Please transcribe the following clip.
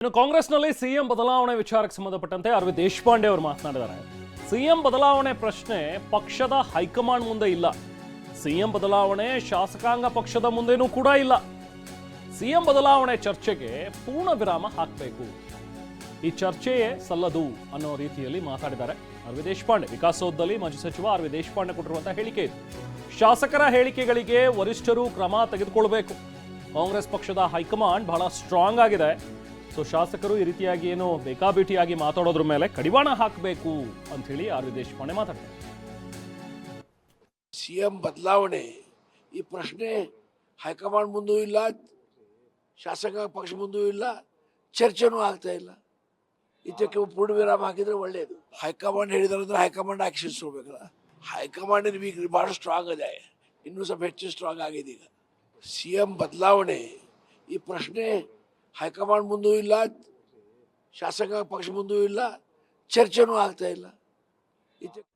ಇನ್ನು ಕಾಂಗ್ರೆಸ್ನಲ್ಲಿ ಸಿಎಂ ಬದಲಾವಣೆ ವಿಚಾರಕ್ಕೆ ಸಂಬಂಧಪಟ್ಟಂತೆ ಅರವಿಂದ್ ದೇಶಪಾಂಡೆ ಅವರು ಮಾತನಾಡಿದ್ದಾರೆ. ಸಿಎಂ ಬದಲಾವಣೆ ಪ್ರಶ್ನೆ ಪಕ್ಷದ ಹೈಕಮಾಂಡ್ ಮುಂದೆ ಇಲ್ಲ. ಸಿಎಂ ಬದಲಾವಣೆ ಶಾಸಕಾಂಗ ಪಕ್ಷದ ಮುಂದೆನೂ ಕೂಡ ಇಲ್ಲ. ಸಿಎಂ ಬದಲಾವಣೆ ಚರ್ಚೆಗೆ ಪೂರ್ಣ ವಿರಾಮ ಹಾಕಬೇಕು. ಈ ಚರ್ಚೆಯೇ ಸಲ್ಲದು ಅನ್ನೋ ರೀತಿಯಲ್ಲಿ ಮಾತಾಡಿದ್ದಾರೆ ಅರವಿಂದ್ ದೇಶಪಾಂಡೆ. ವಿಕಾಸೋದ್ಯಮದಲ್ಲಿ ಮಾಜಿ ಸಚಿವ ಅರವಿಂದ್ ದೇಶಪಾಂಡೆ ಕೊಟ್ಟಿರುವಂತಹ ಹೇಳಿಕೆ ಇದು. ಶಾಸಕರ ಹೇಳಿಕೆಗಳಿಗೆ ವರಿಷ್ಠರು ಕ್ರಮ ತೆಗೆದುಕೊಳ್ಳಬೇಕು. ಕಾಂಗ್ರೆಸ್ ಪಕ್ಷದ ಹೈಕಮಾಂಡ್ ಬಹಳ ಸ್ಟ್ರಾಂಗ್ ಆಗಿದೆ. ಸೊ ಶಾಸಕರು ಈ ರೀತಿಯಾಗಿ ಏನು ಬೇಕಾಬಿಟಿಯಾಗಿ ಮಾತಾಡೋದ್ರ ಮೇಲೆ ಕಡಿವಾಣ ಹಾಕಬೇಕು ಅಂತ ಹೇಳಿ ಅರವಿಂದ್ ದೇಶಪಾಂಡೆ ಮಾತಾಡ್ತಾರೆ. ಸಿಎಂ ಬದಲಾವಣೆ ಈ ಪ್ರಶ್ನೆ ಹೈಕಮಾಂಡ್ ಮುಂದೂ ಇಲ್ಲ, ಶಾಸಕ ಪಕ್ಷ ಮುಂದೂ ಇಲ್ಲ, ಚರ್ಚೆನೂ ಆಗ್ತಾ ಇಲ್ಲ. ಇದಕ್ಕೆ ಪೂರ್ಣ ವಿರಾಮ ಹಾಕಿದ್ರೆ ಒಳ್ಳೆಯದು. ಹೈಕಮಾಂಡ್ ಹೇಳಿದಾರೆ ಅಂದ್ರೆ ಹೈಕಮಾಂಡ್ ಆಕ್ಷನ್ ತಗೋಬೇಕಲ್ಲ. ಹೈಕಮಾಂಡ್ ಭಾಳ ಸ್ಟ್ರಾಂಗ್ ಇದೆ, ಇನ್ನೂ ಸ್ವಲ್ಪ ಹೆಚ್ಚು ಸ್ಟ್ರಾಂಗ್ ಆಗಿದೆ. ಈಗ ಸಿಎಂ ಬದಲಾವಣೆ ಈ ಪ್ರಶ್ನೆ ಹೈಕಮಾಂಡ್ ಮುಂದೂ ಇಲ್ಲ, ಶಾಸಕ ಪಕ್ಷ ಮುಂದೂ ಇಲ್ಲ, ಚರ್ಚೆನೂ ಆಗ್ತಾ ಇಲ್ಲ. ಇದಕ್ಕೆ